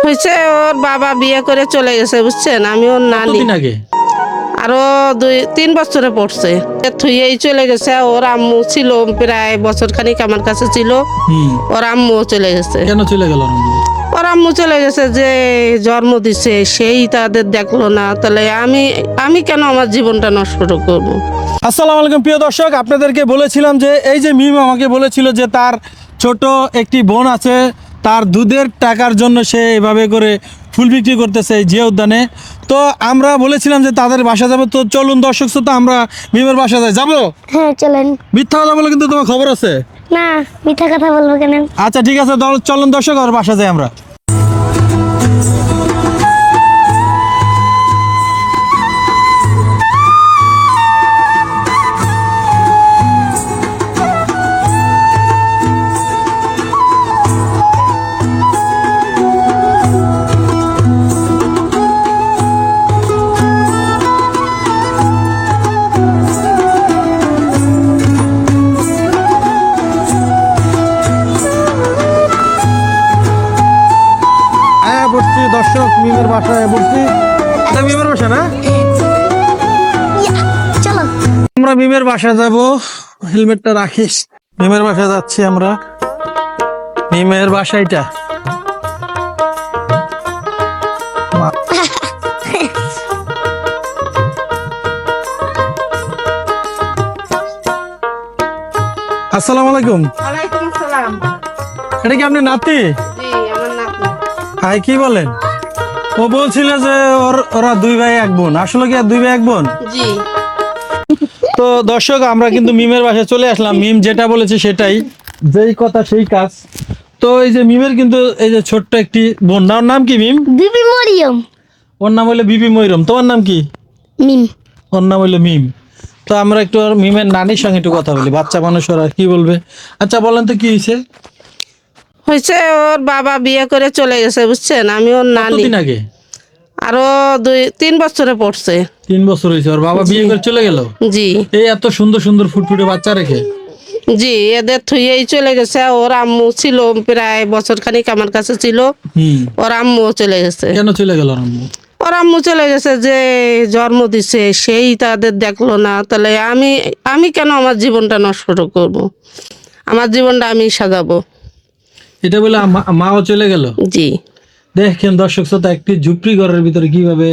হয়েছে ওর বাবা বিয়ে করে চলে গেছে, বুঝছেন? আমি ওর নানি। কতদিন আগে? আরো 2-3 বছরে পড়ছে। থুয়েই চলে গেছে। ওর আম্মু ছিল প্রায় বছর খানিক আমার কাছে ছিল। ওর আম্মু চলে গেছে। কেন চলে গেল? ওর আম্মু চলে গেছে, যে জন্ম দিছে সেই তাদের দেখলো না, তাহলে আমি কেন আমার জীবনটা নষ্ট করবো? আসসালামু আলাইকুম প্রিয় দর্শক, আপনাদেরকে বলেছিলাম যে এই যে মিম আমাকে বলেছিল যে তার ছোট একটি বোন আছে, তার দুধের টাকার জন্য সে এভাবে করে ফুল বিক্রি করতেছে এই জিয়া উদ্যানে। তো আমরা বলেছিলাম যে তাদের বাসা যাবো, তো চলুন দর্শক শ্রোতা আমরা মিমের বাসা যাবো। হ্যাঁ চলেন। মিথ্যা কথা বলে কিন্তু তোমার খবর আছে? না, মিথ্যা কথা বলবো কেন? আচ্ছা ঠিক আছে, চলুন দর্শক আর বাসা যাই আমরা। বসছি দর্শক, মিমের বাসায় বসছি। এটা মিমের বাসা না? চলো। আমরা মিমের বাসা যাব, হেলমেটটা রাখিস। মিমের বাসা যাচ্ছি আমরা। মিমের বাসা এটা। আসসালামু আলাইকুম। ওয়ালাইকুম সালাম। এটা কি আপনি নাতি? জি, আমার নাতি। হাই, কি বলেন? ও বলছিল যে ওরা 2 ভাই 1 বোন, আসলে কি আর 2 ভাই 1 বোন? জি। তো দর্শক আমরা কিন্তু মিমের বাসায় চলে আসলাম। মিম যেটা বলেছে সেটাই, যেই কথা সেই কাজ। তো এই যে মিমের কিন্তু এই যে ছোট্ট একটি বোন, ওর নাম কি মিম? বিবি মরিয়ম। ওর নাম হলো বিবি ময়রম। তোমার নাম কি? মিম। ওর নাম হলো মিম। তো আমরা একটু ওর মিমের নানির সঙ্গে একটু কথা বলি, বাচ্চা মানুষ ওরা কি বলবে। আচ্ছা বলেন তো কি হয়েছে? হয়েছে ওর বাবা বিয়ে করে চলে গেছে, বুঝছেন? আমি ওর নানি। কতদিন আগে? আরো 2-3 বছরে পড়ছে। 3 বছর হয়েছে ওর বাবা বিয়ে করে চলে গেল। জি এই এত সুন্দর সুন্দর ফুটফুটে বাচ্চা রেখে? জি, এদের থুয়েই চলে গেছে। ওর আম্মু ছিল প্রায় বছর খানিক আমার কাছে ছিল। ওর আম্মু চলে গেছে। কেন চলে গেল ওর আম্মু? ওর আম্মু চলে গেছে, যে জন্ম দিছে সেই তাদের দেখলো না, তাহলে আমি কেন আমার জীবনটা নষ্ট করবো? আমার জীবনটা আমি সাজাবো। এটা বলে মাও চলে গেল। জি। দেখেন দর্শক শ্রোতা, একটি ঝুপড়ি ঘরের ভিতরে কিভাবে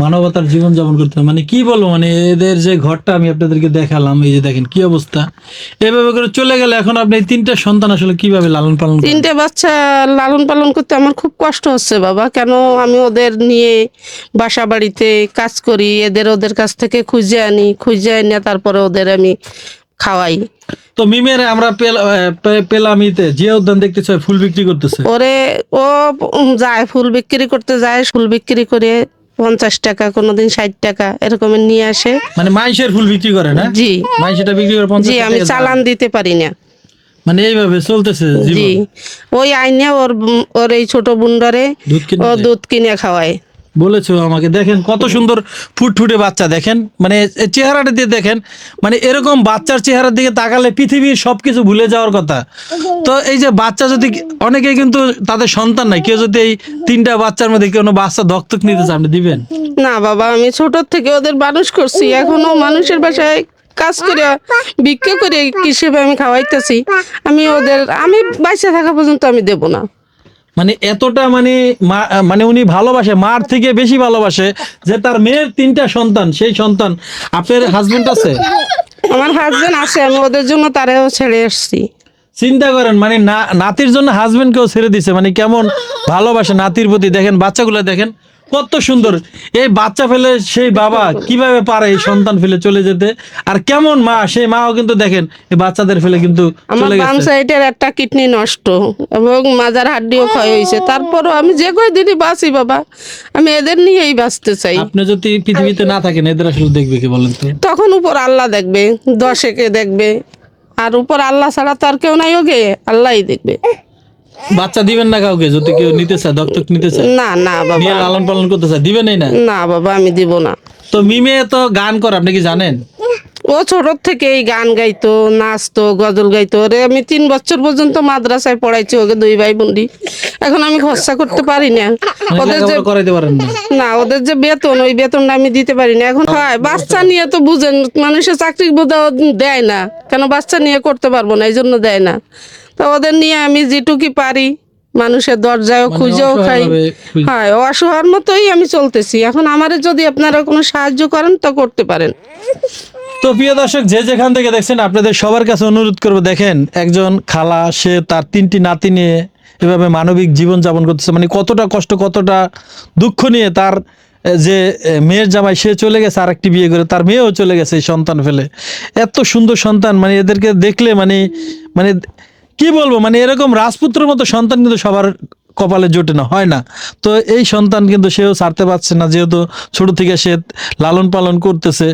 মানবতার জীবন যাপন করতে হয়। মানে কি বলবো, মানে এদের যে ঘরটা আমি আপনাদেরকে দেখালাম, এই যে দেখেন কি অবস্থা। এভাবে করে চলে গেলে এখন আপনি এই 3টা সন্তান আসলে কিভাবে লালন পালন করবেন? 3টে বাচ্চা লালন পালন করতে আমার খুব কষ্ট হচ্ছে বাবা। কেন আমি ওদের নিয়ে বাসা বাড়িতে কাজ করি, ওদের কাছ থেকে খুঁজে আনি তারপরে ওদের আমি খাওয়াই। তো মিমের আমরা পেলামিতে জিয়া উদ্যান দেখতেছে ফুল বিক্রি করতেছে। ও যায় ফুল বিক্রি করতে যায়, ফুল বিক্রি করে 50 টাকা, কোনোদিন 60 টাকা এরকমের নিয়ে আসে। মানে মাইশের ফুল বিক্রি করে না? জি। মাইশেটা বিক্রি করে 50 জি, টাকা। আমি চালান দিতে পারি না। মানে এইভাবে চলতেছে জি, জীবন। ওই আইনে ওর এই ছোট বুন্ডারে দুধ কিনে ও দেয়? দুধ কিনে খাওয়ায়। বলেছো আমাকে। দেখেন কত সুন্দর ফুটফুটে বাচ্চা, দেখেন মানে চেহারাটা দিয়ে দেখেন, মানে এরকম বাচ্চার চেহারার দিকে তাকালে পৃথিবীর সবকিছু ভুলে যাওয়ার কথা। তো এই যে বাচ্চা যদি অনেকে কিন্তু তাদের সন্তান নাই, কেউ যদি এই 3টা বাচ্চার মধ্যে কোনো বাচ্চা দত্তক নিতে চান, আপনি দিবেন? না বাবা, আমি ছোট থেকে ওদের মানুষ করছি, এখনো মানুষের বাসায় কাজ করে ভিক্ষা করে হিসেবে আমি খাওয়াইতেছি। আমি বাইসে থাকা পর্যন্ত আমি দেব না। মানে এতটা মানে উনি ভালোবাসে, মার থেকে বেশি ভালোবাসে, যে তার মেয়ের 3টা সন্তান, সেই সন্তান। আপনার হাজবেন্ড আছে? আমার হাজবেন্ড আছে, আমি ওদের জন্য তারেও ছেড়ে এসছি। চিন্তা করেন, মানে নাতির জন্য হাজবেন্ডকেও ছেড়ে দিছে, মানে কেমন ভালোবাসে নাতির প্রতি। দেখেন বাচ্চাগুলো দেখেন কত সুন্দর। এই বাচ্চা ফেলে সেই বাবা কিভাবে পারে এই সন্তান ফেলে চলে যেতে, আর কেমন মা, সেই মাও কিন্তু দেখেন এই বাচ্চাদের ফেলে কিন্তু আমার চলে বাম গেছে। সাইডের একটা কিডনি নষ্ট এবং মাজার হাড্ডিও ক্ষয় হয়েছে, তারপরও আমি যে কয়দিনই বাঁচি বাবা, আমি এদের নিয়েই বাঁচতে চাই। আপনি যদি পৃথিবীতে না থাকেন, এদের আসলে দেখবে কি বলেন তো? তখন উপর আল্লাহ দেখবে, 10-একে দেখবে, আর উপর আল্লাহ ছাড়া তো আর কেউ নাই, ওকে আল্লাহই দেখবে। বাচ্চা দিবেন না কাউকে যদি কেউ নিতে চায়, দত্তক নিতে চায়, না না বাবা, নিয়ে লালন পালন করতে চায়, দিবেনই না? না বাবা, আমি দিব না। তো মিমে তো গান করে, আপনি কি জানেন? ও ছোট থেকেই গান গাইতো, নাচতো, গজল গাইতো। ওরে আমি 3 বছর পর্যন্ত মাদ্রাসায় পড়াইছি, ওকে 2 ভাই বোনই। এখন আমি খরচা করতে পারি না। ওদের যে লেখাপড়া করাইতে পারেন না? না, ওদের যে বেতন, ওই বেতনটা আমি দিতে পারি না। এখন হয় বাচ্চা নিয়ে তো বুঝেন, মানুষের চাকরি বোধহয় দেয় না, কেন বাচ্চা নিয়ে করতে পারবো না, এই জন্য দেয় না। তো ওদের নিয়ে আমি যেটুকি পারি মানুষের দরজায় খুঁজেও খাই। হ্যাঁ, অসহায়ের মতোই আমি চলতেছি। এখন আমারে যদি আপনারা কোনো সাহায্য করেন তো করতে পারেন। তো প্রিয় দর্শক, যে যেখান থেকে দেখছেন, আপনাদের সবার কাছে অনুরোধ করবো, দেখেন একজন খালা, সে তার 3টি নাতি নিয়ে এভাবে মানবিক জীবন যাপন করতেছে। মানে কতটা কষ্ট, কতটা দুঃখ নিয়ে তার যে মেয়ের জামাই, সে চলে গেছে আরেকটি বিয়ে করে, তার মেয়েও চলে গেছে এই সন্তান ফেলে। এত সুন্দর সন্তান, মানে এদেরকে দেখলে মানে মানে কি বলবো, মানে এরকম রাজপুত্রের মতো সন্তান কিন্তু সবার কপালে জোটে না, হয় না। তো এই সন্তান কিন্তু সেও ছাড়তে পারছে না, যেহেতু ছোট থেকে সে লালন পালন করতেছে।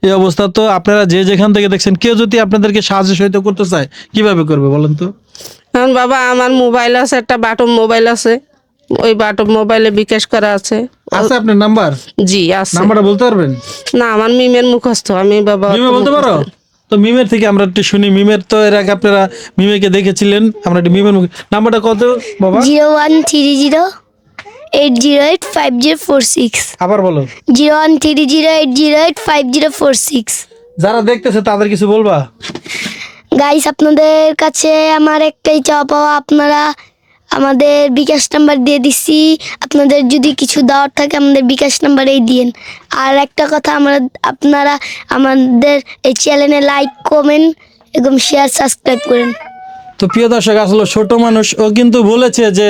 এই অবস্থা। তো আপনারা যে যেখান থেকে দেখছেন, কেউ যদি আপনাদেরকে সাহায্য সহায়তা করতে চায়, কিভাবে করবে বলেন তো? এখন বাবা, আমার মোবাইল আছে, একটা বাটন মোবাইল আছে, ওই বাটন মোবাইলে বিকাশ করা আছে। আছে আপনার নাম্বার? জি আছে। নাম্বারটা বলতে পারবেন? না, আমার মিমের মুখস্থ, আমি বাবা মিমে বলতে পারো? তো মিমের থেকে আমরা একটু শুনি। মিমের তো এর আগে আপনারা মিমেকে দেখেছিলেন, আমরা একটু মিমের নাম্বারটা কত বাবা? 0130808504 আবার বলো। 0130808504। যারা দেখতেছে তাদের কিছু বলবা? গাইস, আপনাদের কাছে আমার একটাই চাওয়া পাওয়া, আপনারা আমাদের বিকাশ নাম্বার দিয়ে দিচ্ছি। আপনাদের যদি কিছু দেওয়ার থাকে আমাদের বিকাশ নাম্বারেই দিন। আর একটা কথা, আপনারা আমাদের এই চ্যানেলে লাইক, কমেন্ট এবং শেয়ার, সাবস্ক্রাইব করেন। তো প্রিয় দর্শক, আসলে ছোট মানুষ, ও কিন্তু বলেছে যে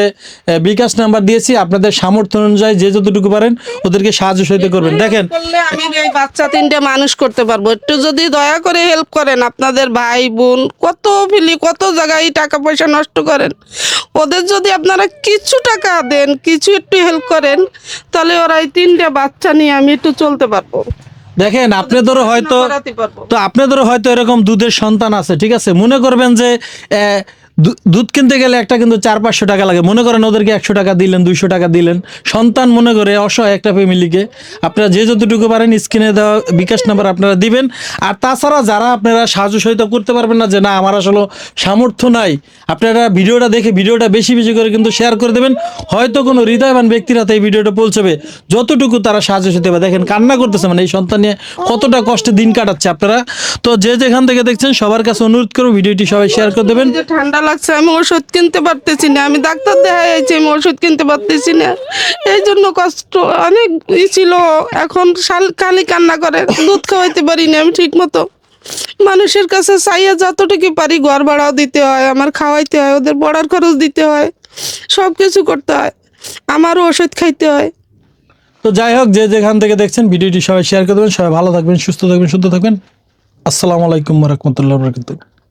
বিকাশ নাম্বার দিয়েছি, আপনাদের সামর্থ্য অনুযায়ী যে যতটুকু পারেন ওদেরকে সাহায্য সহায়তা করবেন। দেখেন, করলে আমি এই বাচ্চা 3টে মানুষ করতে পারবো। একটু যদি দয়া করে হেল্প করেন, আপনাদের ভাই বোন কত কত জায়গায় টাকা পয়সা নষ্ট করেন, ওদের যদি আপনারা কিছু টাকা দেন, কিছু একটু হেল্প করেন, তাহলে ওরা এই 3টে বাচ্চা নিয়ে আমি একটু চলতে পারবো। দেখেন আপনাদেরও হয়তো, করাতে পারবো। তো আপনাদেরও হয়তো এরকম দুধের সন্তান আছে, ঠিক আছে? মনে করবেন যে দুধ কিনতে গেলে একটা কিন্তু 400-500 টাকা লাগে। মনে করেন ওদেরকে 100 টাকা দিলেন, 200 টাকা দিলেন, সন্তান মনে করে অসহায় একটা ফ্যামিলিকে আপনারা যে যতটুকু পারেন স্ক্রিনে দেওয়া বিকাশ নাম্বার আপনারা দিবেন। আর তাছাড়া যারা আপনারা সাহায্য সহায়তা করতে পারবেন না, যে না আমার আসলে সামর্থ্য নাই, আপনারা ভিডিওটা দেখে ভিডিওটা বেশি বেশি করে কিন্তু শেয়ার করে দেবেন। হয়তো কোনো হৃদয়বান ব্যক্তির হাতে এই ভিডিওটা পৌঁছবে, যতটুকু তারা সাহায্য সহায়তা পাবে। দেখেন কান্না করতেছে, মানে এই সন্তান নিয়ে কতটা কষ্টে দিন কাটাচ্ছে আপনারা। তো যে যেখান থেকে দেখছেন সবার কাছে অনুরোধ করব, ভিডিওটি সবাই শেয়ার করে দেবেন। যে ঠান্ডা লাগছে, আমি ওষুধ কিনতে পারতেছি না, আমি ডাক্তার দেখাইছি, আমি ওষুধ কিনতে পারতেছি না, এই জন্য কষ্ট অনেক ছিল। এখন খালি কান্না করে, দুধ খাওয়াইতে পারি না আমি ঠিক মতো। মানুষের কাছে চাইয়া যতটুকু পারি, ঘর ভাড়াও দিতে হয়, আমার খাওয়াইতে হয়, ওদের পড়ার খরচ দিতে হয়, সব কিছু করতে হয়, আমারও ওষুধ খাইতে হয়। তো যাই হোক, যে যেখান থেকে দেখছেন ভিডিওটি সবাই শেয়ার করে দেবেন। সবাই ভালো থাকবেন, সুস্থ থাকবেন, শুদ্ধ থাকবেন। আসসালামু আলাইকুম ওয়া রাহমাতুল্লাহি ওয়া বারাকাতুহু।